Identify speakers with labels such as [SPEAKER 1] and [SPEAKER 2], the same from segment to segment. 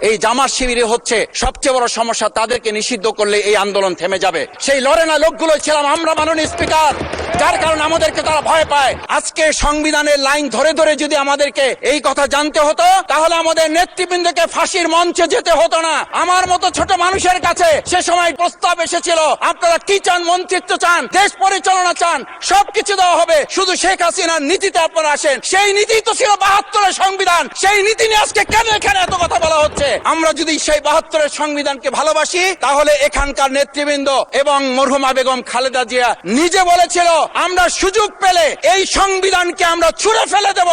[SPEAKER 1] এই জামাত শিবিরে হচ্ছে সবচেয়ে বড় সমস্যা। তাদেরকে নিষিদ্ধ করলে এই আন্দোলন থেমে যাবে। সেই লড়ে না লোকগুলো ছিলাম আমরা, মাননীয় স্পিকার, যার কারণে আমাদেরকে তারা ভয় পায়। আজকে সংবিধানের লাইন ধরে ধরে যদি আমাদেরকে এই কথা জানতে হতো, তাহলে আমাদের নেতৃবৃন্দকে ফাঁসির মঞ্চে যেতে হতো না। আমার মতো ছোট মানুষের কাছে সে সময় প্রস্তাব এসেছিল, আপনারা কি চান? মন্ত্রিত্ব চান, দেশ পরিচালনা চান, সবকিছু দেওয়া হবে, শুধু শেখ হাসিনার নীতিতে আপনারা আসেন। সেই নীতি তো ছিল ৭২-এর সংবিধান। সেই নীতি নিয়ে আজকে কেন এখানে এত কথা বলা হচ্ছে? আমরা যদি সেই ৭২-এর সংবিধানকে ভালোবাসি, তাহলে এখানকার নেতৃবৃন্দ এবং মরহুমা বেগম খালেদা জিয়া নিজে বলেছিল, আমরা সুযোগ পেলে এই সংবিধানকে আমরা ছুঁড়ে ফেলে দেব।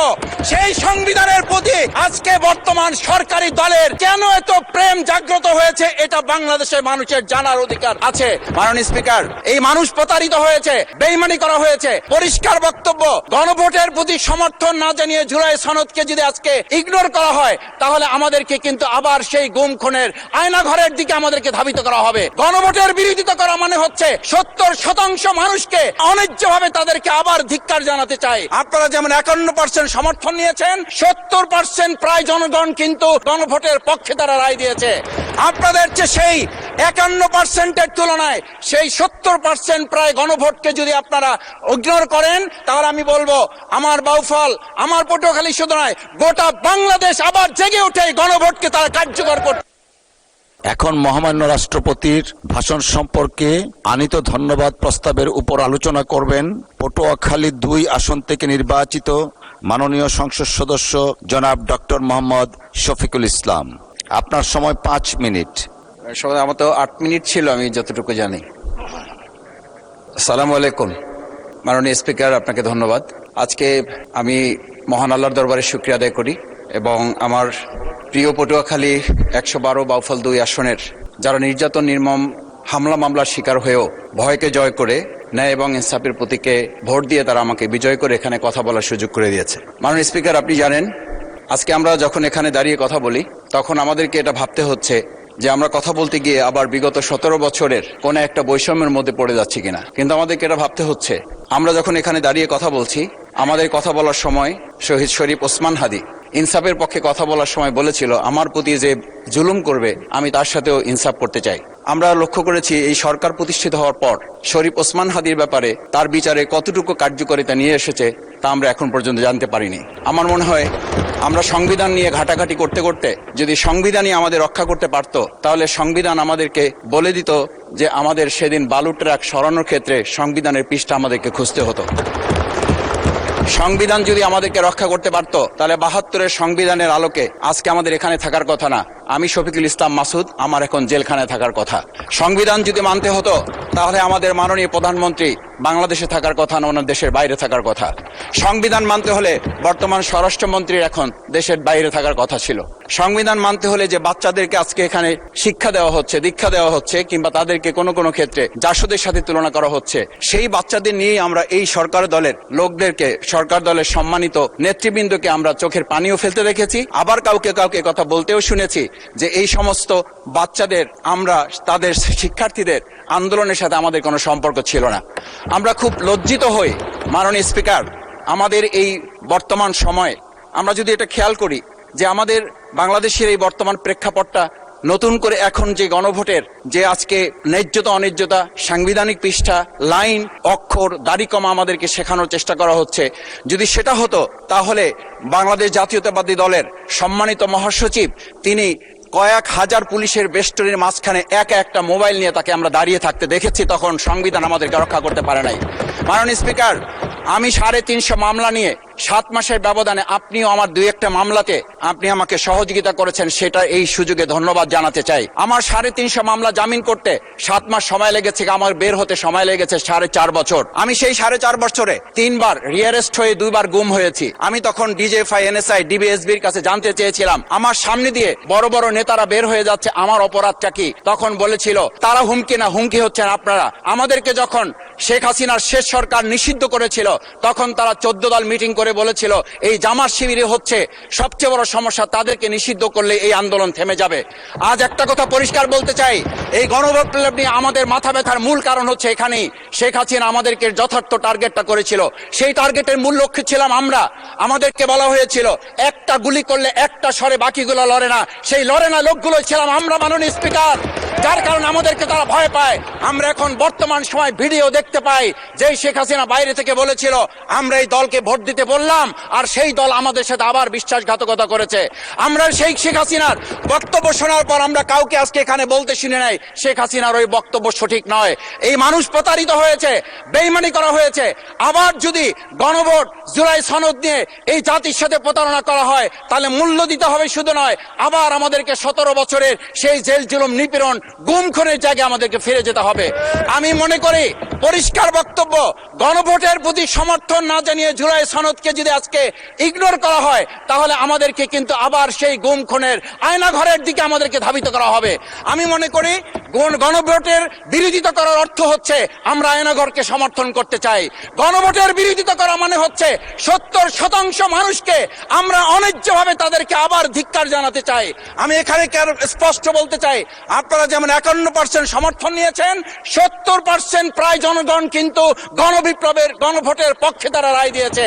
[SPEAKER 1] সেই সংবিধানের প্রতি আজকে বর্তমান সরকারি দলের কেন এত প্রেম জাগ্রত হয়েছে, এটা বাংলাদেশের মানুষের জানার অধিকার আছে। মাননীয় স্পিকার, এই মানুষ প্রতারিত হয়েছে, বেইমানি করা হয়েছে। পরিষ্কার বক্তব্য, গণভোটের প্রতি সমর্থন না জানিয়ে জুলাই সনদকে যদি আজকে ইগনোর করা হয়, তাহলে আমাদেরকে কিন্তু আবার সেই গুম খুনের আয়না ঘরের দিকে আমাদেরকে ধাবিত করা হবে। গণভোটের বিরোধিতা করা মানে হচ্ছে ৭০% মানুষকে অন্যায্যভাবে তাদেরকে আবার ধিক্কার জানাতে চাই। আপনারা যেমন ৫১% সমর্থন নিয়েছেন, ৭০% প্রায় জনগণ কিন্তু গণভোটের পক্ষে তারা রায় দিয়েছে। আপনাদের চেয়ে সেই ৫১%-এর তুলনায় সেই ৭০% প্রায় গণভোটকে যদি আপনারা ইগনোর করেন, তাহলে আমি বলবো আমার বাউফল, আমার পটুয়াখালী শুধু নয়, গোটা বাংলাদেশ আবার জেগে উঠে গণভোটকে তারা কার্যকর করতে।
[SPEAKER 2] এখন মহামান্য রাষ্ট্রপতির ভাষণ সম্পর্কে আনীত ধন্যবাদ প্রস্তাবের উপর আলোচনা করবেন পটুয়াখালী ২ আসন থেকে নির্বাচিত মাননীয় সংসদ সদস্য জনাব ডক্টর মোহাম্মদ শফিকুল ইসলাম। আপনার সময় ৫ মিনিট।
[SPEAKER 1] আমার তো ৮ মিনিট ছিল, আমি যতটুকু জানি। আসসালামু আলাইকুম। মাননীয় স্পিকার, আপনাকে ধন্যবাদ। আজকে আমি মহান আল্লাহর দরবারে শুকরিয়া আদায় করি এবং আমার প্রিয় পটুয়াখালী ১১২ বাউফল ২ আসনের যারা নির্যাতন, নির্মম হামলা মামলার শিকার হয়েও ভয়কে জয় করে ন্যায় এবং ইনসাফের প্রতীকে ভোট দিয়ে তারা আমাকে বিজয় করে এখানে কথা বলার সুযোগ করে দিয়েছে। মাননীয় স্পিকার, আপনি জানেন আজকে আমরা যখন এখানে দাঁড়িয়ে কথা বলি, তখন আমাদেরকে এটা ভাবতে হচ্ছে যে আমরা কথা বলতে গিয়ে আবার বিগত ১৭ বছরের কোন একটা বৈষম্যের মধ্যে পড়ে যাচ্ছি কিনা। কিন্তু আমাদেরকে এটা ভাবতে হচ্ছে, আমরা যখন এখানে দাঁড়িয়ে কথা বলছি, আমাদের কথা বলার সময় শহীদ শরীফ ওসমান হাদি ইনসাফের পক্ষে কথা বলার সময় বলেছিল, আমার প্রতি যে জুলুম করবে আমি তার সাথেও ইনসাফ করতে চাই। আমরা লক্ষ্য করেছি এই সরকার প্রতিষ্ঠিত হওয়ার পর শরীফ ওসমান হাদির ব্যাপারে তার বিচারে কতটুকু কার্যকারিতা নিয়ে এসেছে তা আমরা এখন পর্যন্ত জানতে পারিনি। আমার মনে হয় আমরা সংবিধান নিয়ে ঘাটাঘাটি করতে করতে যদি সংবিধানই আমাদের রক্ষা করতে পারত, তাহলে সংবিধান আমাদেরকে বলে দিত যে আমাদের সেদিন বালু ট্রাক সরানোর ক্ষেত্রে সংবিধানের পৃষ্ঠা আমাদেরকে খুঁজতে হতো। সংবিধান যদি আমাদেরকে রক্ষা করতে পারত, তাহলে ৭২-এর সংবিধানের আলোকে আজকে আমাদের এখানে থাকার কথা না। আমি শফিকুল ইসলাম মাসুদ, আমার এখন জেলখানায় থাকার কথা। সংবিধান যদি মানতে হতো, তাহলে আমাদের মাননীয় প্রধানমন্ত্রী বাংলাদেশে থাকার কথা না, ওনার দেশের বাইরে থাকার কথা। সংবিধান মানতে হলে বর্তমান স্বরাষ্ট্রমন্ত্রীর এখন দেশের বাইরে থাকার কথা ছিল। সংবিধান মানতে হলে যে বাচ্চাদেরকে আজকে এখানে শিক্ষা দেওয়া হচ্ছে, দীক্ষা দেওয়া হচ্ছে, কিংবা তাদেরকে কোনো কোনো ক্ষেত্রে জাসদের সাথে তুলনা করা হচ্ছে, সেই বাচ্চাদের নিয়েই আমরা এই সরকার দলের লোকদেরকে, সরকার দলের সম্মানিত নেতৃবৃন্দকে আমরা চোখের পানিও ফেলতে দেখেছি। আবার কাউকে কাউকে কথা বলতেও শুনেছি যে এই সমস্ত বাচ্চাদের, আমরা তাদের শিক্ষার্থীদের আন্দোলনের সাথে আমাদের কোনো সম্পর্ক ছিল না। আমরা খুব লজ্জিত হই মাননীয় স্পিকার, আমাদের এই বর্তমান সময়ে আমরা যদি এটা খেয়াল করি যে আমাদের বাংলাদেশের এই বর্তমান প্রেক্ষাপটটা নতুন করে এখন যে গণভোটের যে আজকে ন্যায্যতা অন্যায্যতা, সাংবিধানিক পৃষ্ঠা, লাইন, অক্ষর, দাড়িকমা আমাদেরকে শেখানোর চেষ্টা করা হচ্ছে, যদি সেটা হতো তাহলে বাংলাদেশ জাতীয়তাবাদী দলের সম্মানিত মহাসচিব তিনি কয়েক হাজার পুলিশের বেষ্টনীর মাঝখানে একা একটা মোবাইল নিয়ে তাকে আমরা দাঁড়িয়ে থাকতে দেখেছি, তখন সংবিধান আমাদেরকে রক্ষা করতে পারে নাই। মাননীয় স্পিকার, আমি ৩৫০ মামলা নিয়ে ৭ মাসের ব্যবধানে, আপনিও আমার ২-১টা মামলাতে আপনি আমাকে সহযোগিতা করেছেন, সেটা এই সুযোগে ধন্যবাদ জানাতে চাই। আমার ৩৫০ মামলা জামিন করতে ৭ মাস সময় লেগেছে, আমার বের হতে সময় লেগেছে ৪.৫ বছর। আমি সেই ৪.৫ বছরে ৩ বার রিয়ারেস্ট হয়ে ২ বার গুম হয়েছি। আমি তখন ডিজিএফআই, এনএসআই, ডিবিএসবির কাছে জানতে চেয়েছিলাম, আমার সামনে দিয়ে বড় বড় নেতারা বের হয়ে যাচ্ছে, আমার অপরাধটা কি? তখন বলেছিল তারা হুমকি না, হুমকি হচ্ছেন আপনারা। আমাদেরকে যখন শেখ হাসিনার শেষ সরকার নিষিদ্ধ করেছিল, তখন তারা ১৪ দল মিটিং করে ধরে বলেছিল এই জামাত শিবিরে হচ্ছে সবচেয়ে বড় সমস্যা, তাদেরকে নিষিদ্ধ করলে এই আন্দোলন থেমে যাবে। আজ একটা কথা পরিষ্কার বলতে চাই, এই গণবিপ্লব নিয়ে আমাদের মাথা ব্যথার মূল কারণ হচ্ছে এখানেই শেখ হাসিনা আমাদেরকে যথার্থ টার্গেটটা করেছিল। সেই টার্গেটের মূল লক্ষ্য ছিলাম আমরা। আমাদেরকে বলা হয়েছিল একটা গুলি করলে একটা সরে বাকিগুলো লড়ে না, সেই লড়ে না লোকগুলো ছিলাম আমরা, মাননীয় স্পিকার। যার কারণে আমাদেরকে তারা ভয় পায়। আমরা এখন বর্তমান সময় ভিডিও দেখতে পাই যে শেখ হাসিনা বাইরে থেকে বলেছিল আমরা এই দলকে ভোট দিতে বললাম, আর সেই দল আমাদের সাথে আবার বিশ্বাসঘাতকতা করেছে। আমরা সেই শেখ হাসিনার বক্তব্য শোনার পর আমরা কাউকে আজকে এখানে বলতে শুনে নাই শেখ হাসিনার ওই বক্তব্য সঠিক নয়। এই মানুষ প্রতারিত হয়েছে, বেইমানি করা হয়েছে। আবার যদি গণভোট জুলাই সনদ নিয়ে এই জাতির সাথে প্রতারণা করা হয় তাহলে মূল্য দিতে হবে শুধু নয়, আবার আমাদেরকে 17 বছরের সেই জেল জুলুম নিপীড়ন গুম খুনের জায়গায় আমাদেরকে ফিরে যেতে হবে। আমি মনে করি পরিষ্কার বক্তব্য, গণভোটের প্রতি সমর্থন না জানিয়ে জুলাই সনদকে যদি আজকে ইগনোর করা হয় তাহলে আমাদেরকে কিন্তু আবার সেই গুম খুনের আয়নাঘরের দিকে আমাদেরকে ধাবিত করা হবে। আমি মনে করি গণভোটের বিরোধিতা করার অর্থ হচ্ছে আমরা আয়নাঘরকে সমর্থন করতে চাই। গণভোটের বিরোধিতা করা মানে হচ্ছে 70% মানুষকে আমরা অন্যায্যভাবে তাদেরকে আবার ধিক্কার জানাতে চাই। আমি এখানে স্পষ্ট বলতে চাই, আপনারা যেমন 51% সমর্থন নিয়েছেন, 70% প্রায় জনগণ কিন্তু গণবিপ্লবের গণভোটের পক্ষে তারা রায় দিয়েছে।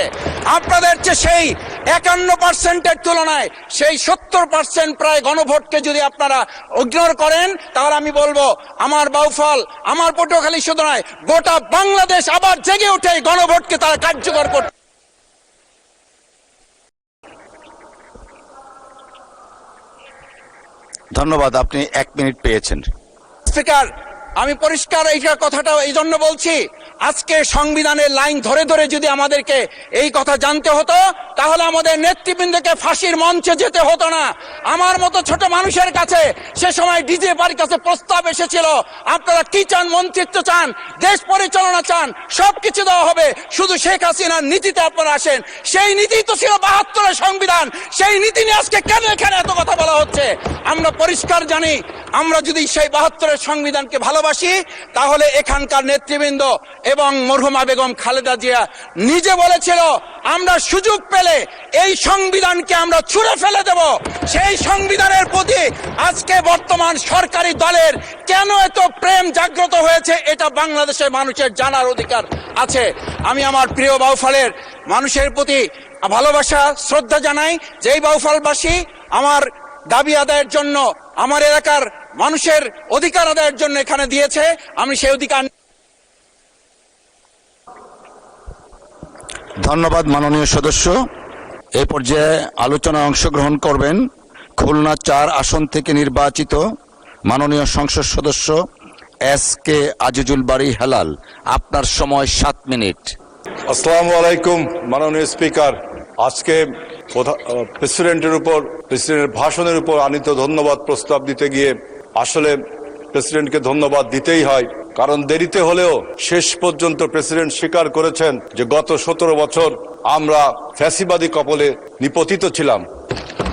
[SPEAKER 1] আপনাদের চেয়ে সেই 51%-এর তুলনায় সেই 70% প্রায় গণভোটকে যদি আপনারা ইগনোর করেন তাহলে আমি বলবো আমার বাউফল, আমার পটুয়াখালী শুধু নয় গোটা বাংলাদেশ আবার জেগে উঠে এই গণভোটকে তারা কার্যকর করতে।
[SPEAKER 2] ধন্যবাদ, আপনি 1 মিনিট পেয়েছেন।
[SPEAKER 1] স্পিকার, আমি পরিষ্কার এই কথাটা এই জন্য বলছি, আজকে সংবিধানের লাইন ধরে ধরে যদি আমাদেরকে এই কথা জানতে হতো তাহলে আমাদের নেতৃবৃন্দকে ফাঁসির মঞ্চে যেতে হতো না। আমার মতো ছোট মানুষের কাছে সে সময় ডিজিএফআর কাছে প্রস্তাব এসেছিল, আপনারা কি চান, মন্ত্রিত্ব চান, দেশ পরিচালনা চান, সবকিছু দেওয়া হবে, শুধু শেখ হাসিনার নীতিতে আপনারা আসেন। সেই নীতি তো ছিল 72-এর সংবিধান, সেই নীতি নিয়ে আজকে কেন এখানে এত কথা বলা হচ্ছে? আমরা পরিষ্কার জানি, আমরা যদি সেই 72-এর সংবিধানকে ভালোবাসি তাহলে এখানকার নেতৃবৃন্দ এবং মরহুমা বেগম খালেদা জিয়া নিজে বলেছিল আমরা সুযোগ পেলে এই সংবিধানকে আমরা ছুঁড়ে ফেলে দেব। সেই সংবিধানের প্রতি আজকে বর্তমান সরকারি দলের কেন এত প্রেম জাগ্রত হয়েছে এটা বাংলাদেশের মানুষের জানার অধিকার আছে। আমি আমার প্রিয় বাউফলের মানুষের প্রতি ভালোবাসা শ্রদ্ধা জানাই, যেই বাউফলবাসী আমার দাবি আদায়ের জন্য, আমার এলাকার মানুষের অধিকার আদায়ের জন্য এখানে দিয়েছে, আমি সেই অধিকার।
[SPEAKER 2] ধন্যবাদ মাননীয় সদস্য। এই পর্যায়ে আলোচনায় অংশগ্রহণ করবেন খুলনা 4 আসন থেকে নির্বাচিত মাননীয় সংসদ সদস্য SK আজিজুল বারী হেলাল। আপনার সময় 7 মিনিট।
[SPEAKER 3] আসসালামু আলাইকুম মাননীয় স্পিকার, আজকে প্রেসিডেন্টের ভাষণের উপর আনীত ধন্যবাদ প্রস্তাব দিতে গিয়ে আসলে প্রেসিডেন্টকে ধন্যবাদ দিতেই হয়, কারণ দেরিতে হলেও শেষ পর্যন্ত প্রেসিডেন্ট স্বীকার করেছেন যে গত 17 বছর আমরা ফ্যাসিবাদী কবলে নিপতিত ছিলাম।